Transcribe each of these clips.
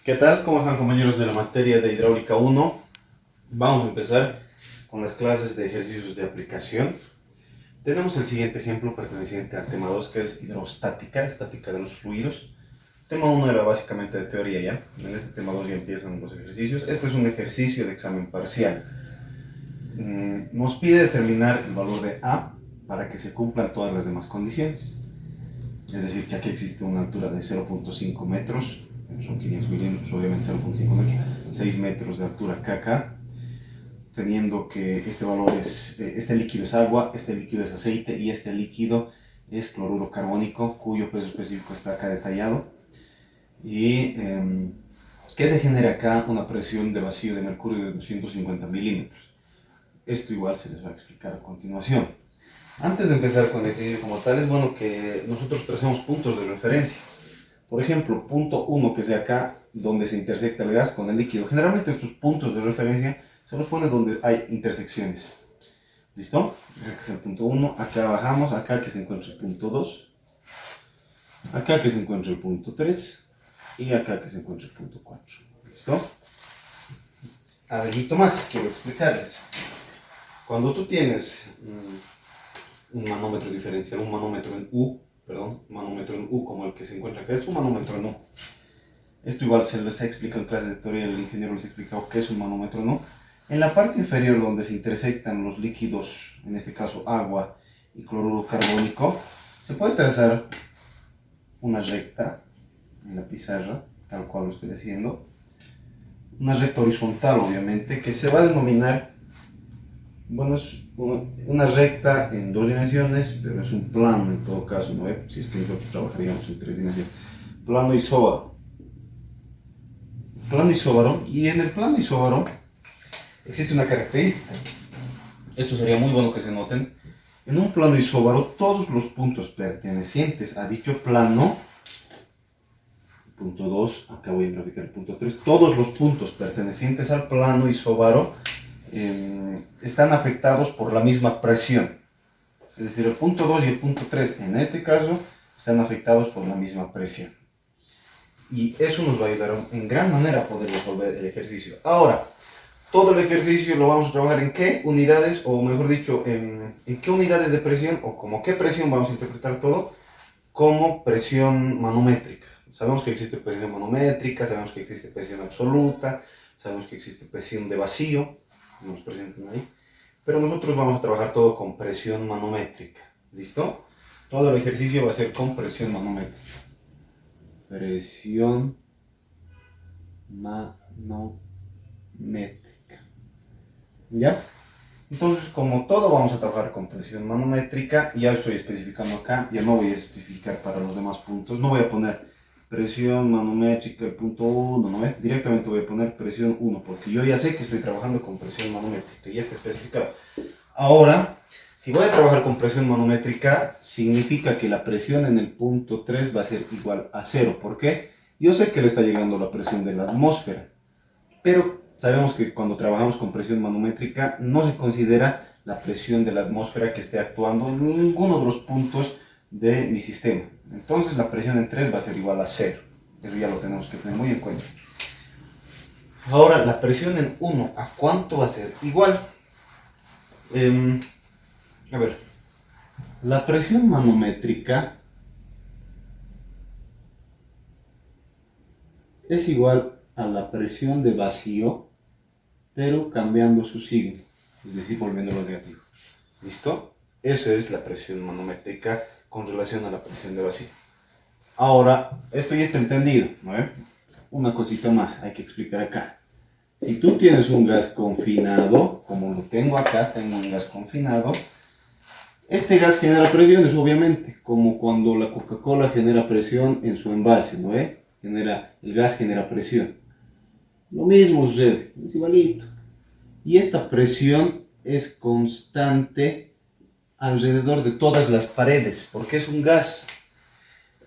¿Qué tal? ¿Cómo están, compañeros de la materia de hidráulica 1? Vamos a empezar con las clases de ejercicios de aplicación. Tenemos el siguiente ejemplo perteneciente al tema 2, que es hidrostática, estática de los fluidos. Tema 1 era básicamente de teoría ya. En este tema 2 ya empiezan los ejercicios. Este es un ejercicio de examen parcial. Nos pide determinar el valor de A para que se cumplan todas las demás condiciones. Es decir, que aquí existe una altura de 0.5 metros, son 500 milímetros, obviamente 0.5 metros, 6 metros de altura kk, teniendo que este valor es, este líquido es agua, este líquido es aceite y este líquido es cloruro carbónico, cuyo peso específico está acá detallado. Y que se genera acá una presión de vacío de mercurio de 250 milímetros. Esto igual se les va a explicar a continuación. Antes de empezar con el ejercicio como tal, es bueno que nosotros tracemos puntos de referencia. Por ejemplo, punto 1, que sea acá, donde se intersecta el gas con el líquido. Generalmente estos puntos de referencia se los pone donde hay intersecciones. ¿Listo? Acá es el punto 1, acá bajamos, acá que se encuentra el punto 2, acá que se encuentra el punto 3 y acá que se encuentra el punto 4. ¿Listo? Algo más quiero explicarles. Cuando tú tienes un manómetro diferencial, un manómetro en U, manómetro en U como el que se encuentra acá, es un manómetro en U. Esto igual se les ha explicado en clases de teoría, el ingeniero les ha explicado qué es un manómetro en U. En la parte inferior donde se intersectan los líquidos, en este caso agua y cloruro carbónico, se puede trazar una recta en la pizarra, tal cual lo estoy haciendo. Una recta horizontal, obviamente, que se va a denominar, bueno, es una recta en 2 dimensiones, pero es un plano en todo caso, ¿no? Si es que nosotros trabajaríamos en 3 dimensiones. Plano isóbaro. Plano isóbaro, y en el plano isóbaro existe una característica. Esto sería muy bueno que se noten. En un plano isóbaro, todos los puntos pertenecientes a dicho plano, punto 2, acá voy a graficar el punto 3, todos los puntos pertenecientes al plano isóbaro están afectados por la misma presión. Es decir, el punto 2 y el punto 3 en este caso están afectados por la misma presión. Y eso nos va a ayudar en gran manera a poder resolver el ejercicio. Ahora, todo el ejercicio lo vamos a trabajar en qué unidades, o mejor dicho, en qué unidades de presión, o como qué presión vamos a interpretar todo, como presión manométrica. Sabemos que existe presión manométrica, sabemos que existe presión absoluta, sabemos que existe presión de vacío, nos presentan ahí, pero nosotros vamos a trabajar todo con presión manométrica. ¿Listo? Todo el ejercicio va a ser con presión manométrica. Presión manométrica. ¿Ya? Entonces, como todo vamos a trabajar con presión manométrica, ya estoy especificando acá, ya no voy a especificar para los demás puntos, no voy a poner presión manométrica, el punto 1, ¿no? Directamente voy a poner presión 1, porque yo ya sé que estoy trabajando con presión manométrica, ya está especificado. Ahora, si voy a trabajar con presión manométrica, significa que la presión en el punto 3 va a ser igual a 0. ¿Por qué? Yo sé que le está llegando la presión de la atmósfera, pero sabemos que cuando trabajamos con presión manométrica no se considera la presión de la atmósfera que esté actuando en ninguno de los puntos de mi sistema. Entonces la presión en 3 va a ser igual a 0. Eso ya lo tenemos que tener muy en cuenta. Ahora, la presión en 1, ¿a cuánto va a ser igual? A ver, la presión manométrica es igual a la presión de vacío, pero cambiando su signo, es decir, volviéndolo negativo. ¿Listo? Esa es la presión manométrica con relación a la presión de vacío. Ahora, esto ya está entendido, ¿no? Una cosita más hay que explicar acá. Si tú tienes un gas confinado, como lo tengo acá, tengo un gas confinado, este gas genera presiones, obviamente, como cuando la Coca-Cola genera presión en su envase, ¿no? El gas genera presión. Lo mismo sucede, es igualito. Y esta presión es constante alrededor de todas las paredes, porque es un gas.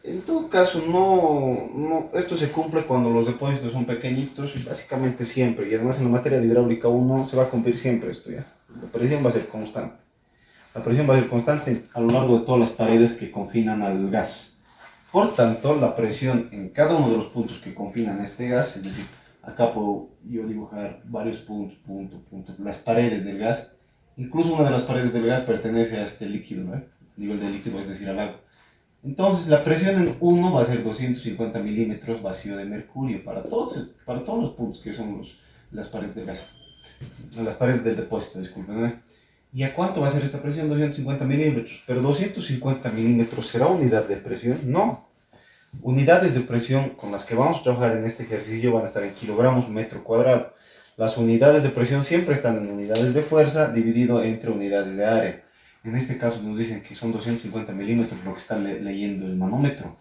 En todo caso, esto se cumple cuando los depósitos son pequeñitos y básicamente siempre. Y además en la materia de hidráulica 1 se va a cumplir siempre esto ya. La presión va a ser constante. La presión va a ser constante a lo largo de todas las paredes que confinan al gas. Por tanto, la presión en cada uno de los puntos que confinan este gas, es decir, acá puedo yo dibujar varios puntos, las paredes del gas. Incluso una de las paredes del gas pertenece a este líquido, ¿no? Nivel de líquido, es decir, al agua. Entonces, la presión en 1 va a ser 250 milímetros vacío de mercurio para todos los puntos que son las paredes del gas, las paredes del depósito, disculpen, ¿no? ¿Y a cuánto va a ser esta presión? 250 milímetros. Pero 250 milímetros, ¿será unidad de presión? No. Unidades de presión con las que vamos a trabajar en este ejercicio van a estar en kilogramos metro cuadrado. Las unidades de presión siempre están en unidades de fuerza dividido entre unidades de área. En este caso nos dicen que son 250 milímetros lo que está leyendo el manómetro.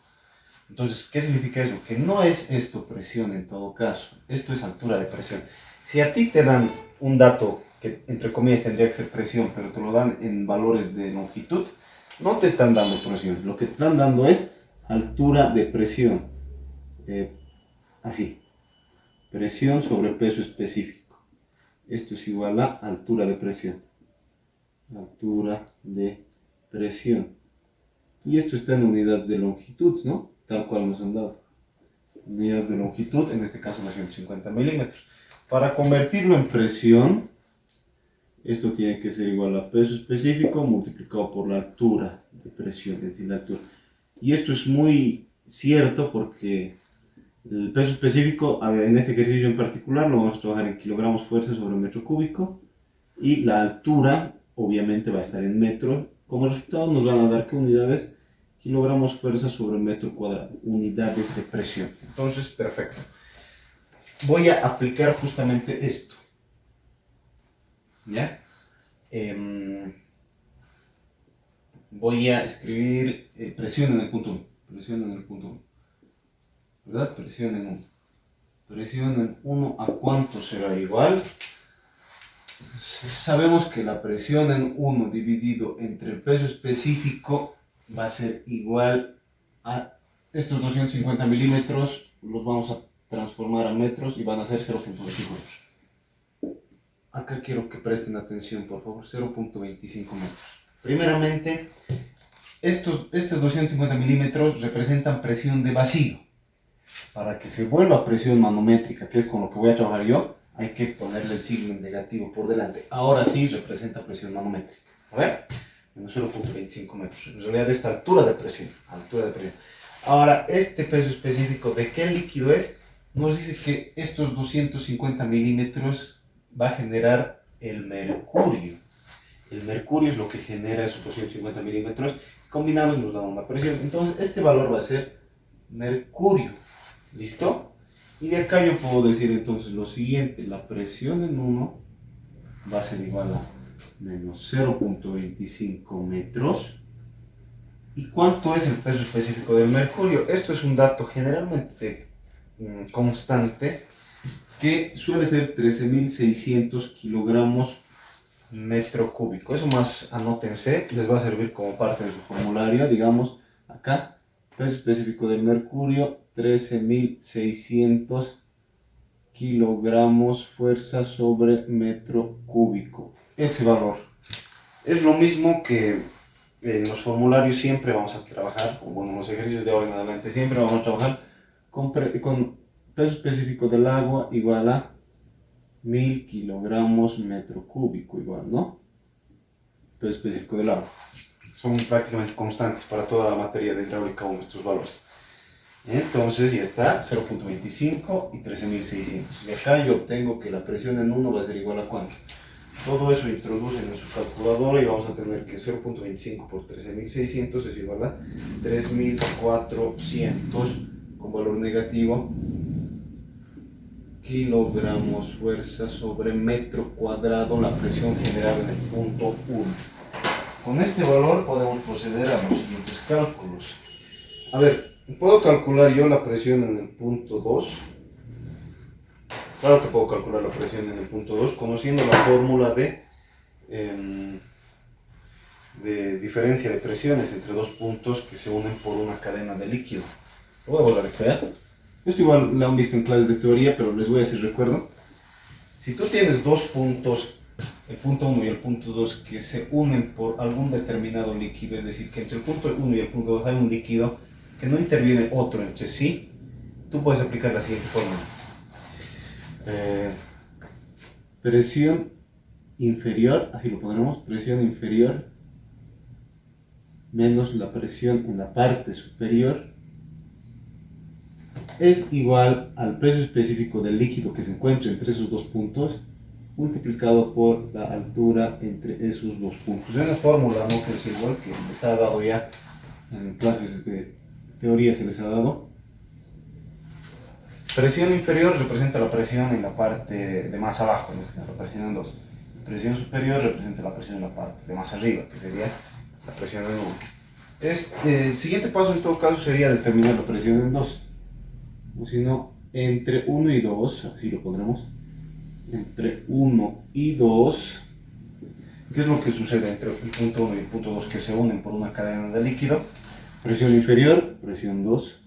Entonces, ¿qué significa eso? Que no es esto presión en todo caso. Esto es altura de presión. Si a ti te dan un dato que entre comillas tendría que ser presión, pero te lo dan en valores de longitud, no te están dando presión. Lo que te están dando es altura de presión. Así. Presión sobre peso específico. Esto es igual a altura de presión. Altura de presión. Y esto está en unidades de longitud, ¿no? Tal cual nos han dado. Unidades de longitud, en este caso 250 milímetros. Para convertirlo en presión, esto tiene que ser igual a peso específico multiplicado por la altura de presión, es decir, la altura. Y esto es muy cierto porque el peso específico, en este ejercicio en particular, lo vamos a trabajar en kilogramos fuerza sobre metro cúbico. Y la altura, obviamente, va a estar en metro. Como resultado nos van a dar que unidades, kilogramos fuerza sobre metro cuadrado, unidades de presión. Entonces, perfecto. Voy a aplicar justamente esto. ¿Ya? Voy a escribir presión en el punto 1. Presión en el punto 1. ¿Verdad? Presión en 1. Presión en 1, ¿a cuánto será igual? Sabemos que la presión en 1 dividido entre el peso específico va a ser igual a estos 250 milímetros, los vamos a transformar a metros y van a ser 0.25 metros. Acá quiero que presten atención, por favor, 0.25 metros. Primeramente, estos 250 milímetros representan presión de vacío. Para que se vuelva presión manométrica, que es con lo que voy a trabajar yo, hay que ponerle el signo negativo por delante. Ahora sí representa presión manométrica. A ver, menos 0.25 metros. En realidad esta altura de presión. Ahora, este peso específico de qué líquido es, nos dice que estos 250 milímetros va a generar el mercurio. El mercurio es lo que genera esos 250 milímetros. Combinados nos da una presión. Entonces, este valor va a ser mercurio. ¿Listo? Y de acá yo puedo decir entonces lo siguiente, la presión en 1 va a ser igual a menos 0.25 metros. ¿Y cuánto es el peso específico del mercurio? Esto es un dato generalmente constante que suele ser 13.600 kilogramos metro cúbico. Eso más anótense, les va a servir como parte de su formulario, digamos, acá. Peso específico del mercurio, 13.600 kilogramos fuerza sobre metro cúbico. Ese valor es lo mismo que en los formularios siempre vamos a trabajar, o bueno, en los ejercicios de ahora en adelante siempre vamos a trabajar con peso específico del agua igual a 1000 kilogramos metro cúbico igual, ¿no? Peso específico del agua. Son prácticamente constantes para toda la materia de hidráulica 1 estos valores. Entonces ya está, 0.25 y 13.600. Y acá yo obtengo que la presión en 1 va a ser igual a ¿cuánto? Todo eso introducen en su calculadora y vamos a tener que 0.25 por 13.600 es igual a 3.400 con valor negativo kilogramos fuerza sobre metro cuadrado, la presión generada en el punto 1. Con este valor podemos proceder a los siguientes cálculos. A ver, ¿puedo calcular yo la presión en el punto 2? Claro que puedo calcular la presión en el punto 2 conociendo la fórmula de diferencia de presiones entre dos puntos que se unen por una cadena de líquido. Lo voy a volver a estallar. Esto igual lo han visto en clases de teoría, pero les voy a decir recuerdo. Si tú tienes dos puntos, el punto 1 y el punto 2, que se unen por algún determinado líquido, es decir, que entre el punto 1 y el punto 2 hay un líquido que no interviene otro entre sí, tú puedes aplicar la siguiente fórmula. Presión inferior, así lo pondremos, presión inferior menos la presión en la parte superior es igual al peso específico del líquido que se encuentra entre esos dos puntos multiplicado por la altura entre esos dos puntos. Es una fórmula, ¿no?, que es igual que les ha dado ya en clases de teoría, se les ha dado. Presión inferior representa la presión en la parte de más abajo, en este caso la presión en 2. Presión superior representa la presión en la parte de más arriba, que sería la presión en 1. El siguiente paso en todo caso sería determinar la presión en 2. O si no, entre 1 y 2, así lo pondremos. Entre 1 y 2, ¿qué es lo que sucede entre el punto 1 y el punto 2? Que se unen por una cadena de líquido. Presión inferior, presión 2,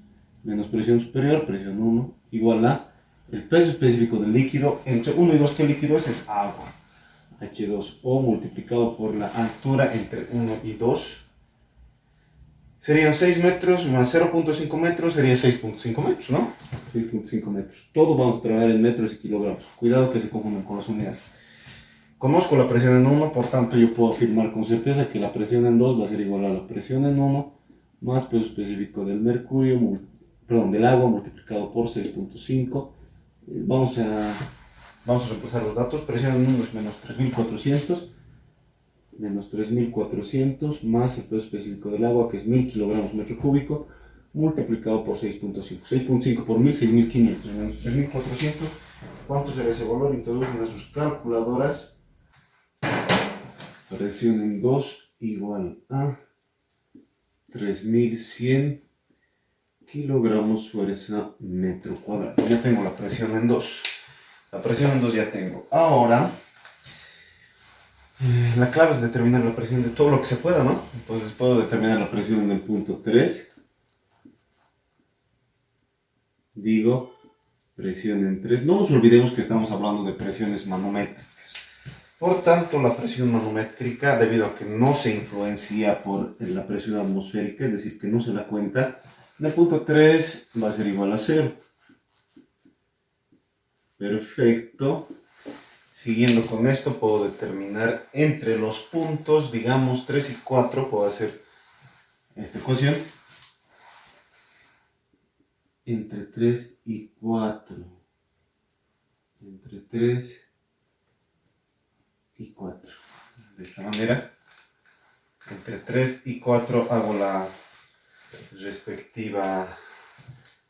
menos presión superior, presión 1, igual a el peso específico del líquido entre 1 y 2, ¿qué líquido es? Es agua, H2O, multiplicado por la altura entre 1 y 2. Serían 6 metros más 0.5 metros, sería 6.5 metros, ¿no? 6.5 metros. Todo vamos a trabajar en metros y kilogramos. Cuidado que se confunden con las unidades. Conozco la presión en 1, por tanto yo puedo afirmar con certeza que la presión en 2 va a ser igual a la presión en 1 más peso específico del mercurio, del agua multiplicado por 6.5. Vamos a reemplazar los datos. Presión en 1 es menos 3.400. Menos 3.400 más el peso específico del agua, que es 1.000 kilogramos metro cúbico, multiplicado por 6.5. 6.5 por 1.000, 6.500 menos 3.400. ¿Cuánto será ese valor? Introducen a sus calculadoras. Presión en 2 igual a 3.100 kilogramos fuerza metro cuadrado. Ya tengo la presión en 2. La presión en 2 ya tengo. Ahora, la clave es determinar la presión de todo lo que se pueda, ¿no? Entonces puedo determinar la presión en el punto 3. Digo, presión en 3. No nos olvidemos que estamos hablando de presiones manométricas. Por tanto, la presión manométrica, debido a que no se influencia por la presión atmosférica, es decir, que no se la cuenta, en el punto 3 va a ser igual a 0. Perfecto. Siguiendo con esto, puedo determinar entre los puntos, digamos 3 y 4, puedo hacer esta ecuación. Entre 3 y 4. Entre 3 y 4. De esta manera, entre 3 y 4 hago la respectiva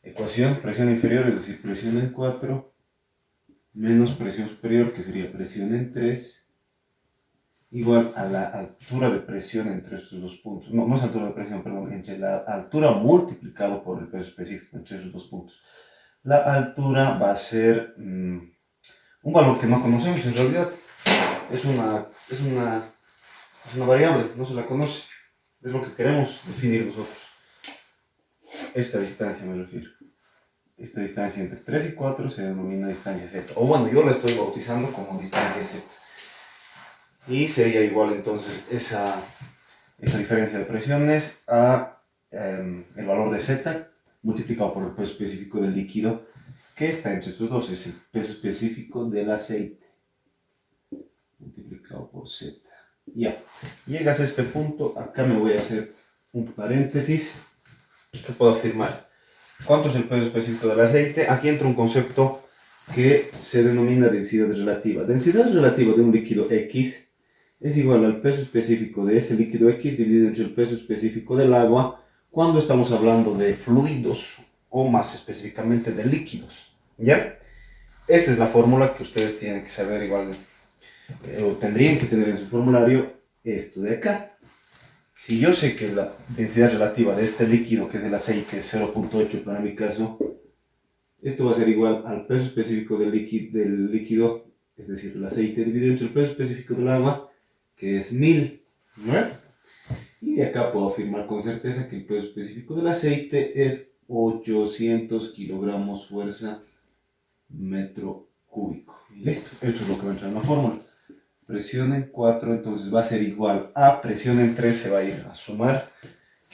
ecuación. Presión inferior, es decir, presión en 4, menos presión superior, que sería presión en 3, igual a la altura de presión entre estos dos puntos. No es altura de presión, perdón, entre la altura multiplicado por el peso específico entre esos dos puntos. La altura va a ser un valor que no conocemos en realidad. Es una variable, no se la conoce. Es lo que queremos definir nosotros. Esta distancia me refiero. Esta distancia entre 3 y 4 se denomina distancia Z. O bueno, yo la estoy bautizando como distancia Z. Y sería igual entonces esa diferencia de presiones a el valor de Z multiplicado por el peso específico del líquido que está entre estos dos. Es el peso específico del aceite multiplicado por Z. Ya, llegas a este punto, acá me voy a hacer un paréntesis que puedo afirmar. ¿Cuánto es el peso específico del aceite? Aquí entra un concepto que se denomina densidad relativa. Densidad relativa de un líquido X es igual al peso específico de ese líquido X dividido entre el peso específico del agua cuando estamos hablando de fluidos o más específicamente de líquidos. ¿Ya? Esta es la fórmula que ustedes tienen que saber igual, o tendrían que tener en su formulario esto de acá. Si yo sé que la densidad relativa de este líquido, que es el aceite, es 0.8 para mi caso, esto va a ser igual al peso específico del líquido, es decir, el aceite dividido entre el peso específico del agua, que es 1000, ¿no? Y de acá puedo afirmar con certeza que el peso específico del aceite es 800 kilogramos fuerza metro cúbico. Listo, esto es lo que va a entrar en la fórmula. Presión en 4 entonces va a ser igual a presión en 3, se va a ir a sumar,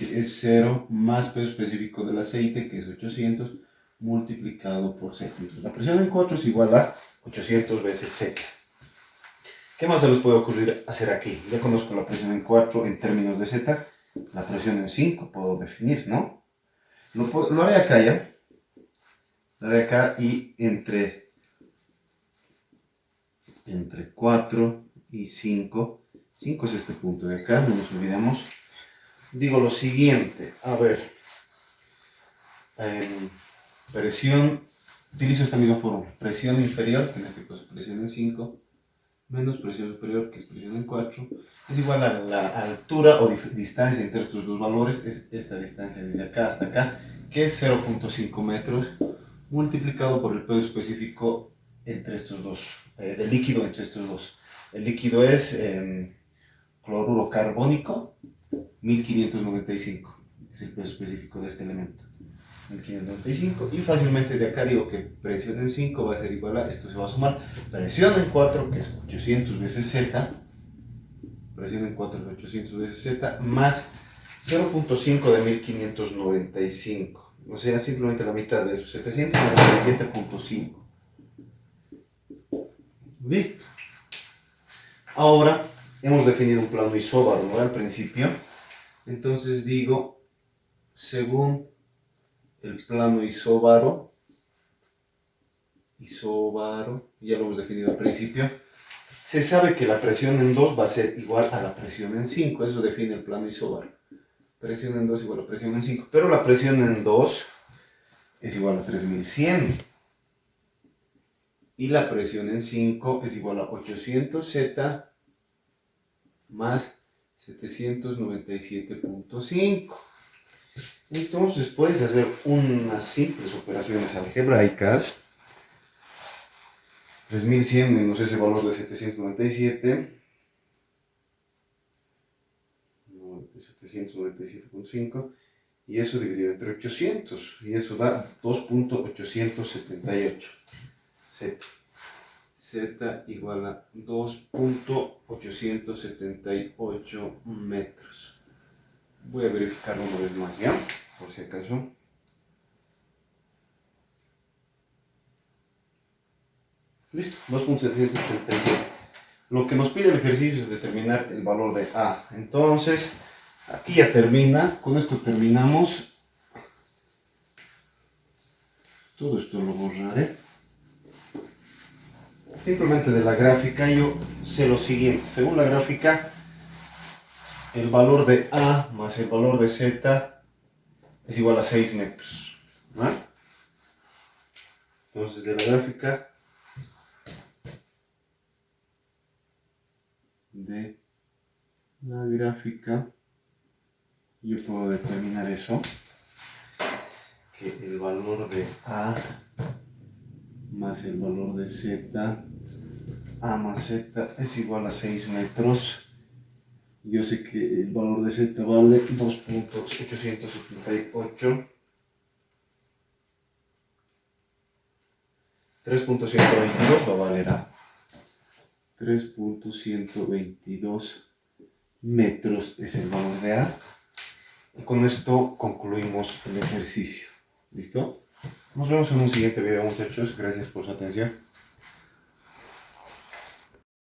que es 0, más peso específico del aceite, que es 800, multiplicado por Z. Entonces, la presión en 4 es igual a 800 veces Z. ¿Qué más se les puede ocurrir hacer aquí? Ya conozco la presión en 4 en términos de Z, la presión en 5 puedo definir, ¿no? Lo haré acá ya. Lo haré acá y entre 4 y 5. 5 es este punto de acá, no nos olvidemos. Digo lo siguiente, a ver. Presión, utilizo esta misma fórmula. Presión inferior, que en este caso presión en 5, menos presión superior, que es presión en 4, es igual a la altura o distancia entre estos dos valores, es esta distancia desde acá hasta acá, que es 0.5 metros, multiplicado por el peso específico entre estos dos, del líquido entre estos dos. El líquido es cloruro carbónico, 1595, es el peso específico de este elemento. 1595, y fácilmente de acá digo que presión en 5 va a ser igual a, esto se va a sumar, presión en 4, que es 800 veces Z, presión en 4 es 800 veces Z, más 0.5 de 1595, o sea, simplemente la mitad de eso, 797.5. Listo. Ahora hemos definido un plano isóbaro, ¿no? Al principio, entonces digo, según el plano isóbaro, ya lo hemos definido al principio, se sabe que la presión en 2 va a ser igual a la presión en 5, eso define el plano isóbaro. Presión en 2 igual a presión en 5, pero la presión en 2 es igual a 3100. Y la presión en 5 es igual a 800Z más 797.5. Entonces puedes hacer unas simples operaciones algebraicas. 3100 menos ese valor de 797.5, y eso dividido entre 800, y eso da 2.878. Z igual a 2.878 metros. Voy a verificarlo una vez más ya, por si acaso. Listo, 2.787. Lo que nos pide el ejercicio es determinar el valor de A. Entonces, aquí ya termina. Con esto terminamos. Todo esto lo borraré. Simplemente de la gráfica yo sé lo siguiente. Según la gráfica, el valor de A más el valor de Z es igual a 6 metros. ¿No? Entonces, de la gráfica yo puedo determinar eso, que el valor de A más el valor de Z, A más Z es igual a 6 metros. Yo sé que el valor de Z vale 2.878. 3.122 va a valer A. 3.122 metros es el valor de A. Y con esto concluimos el ejercicio. ¿Listo? Nos vemos en un siguiente video, muchachos. Gracias por su atención.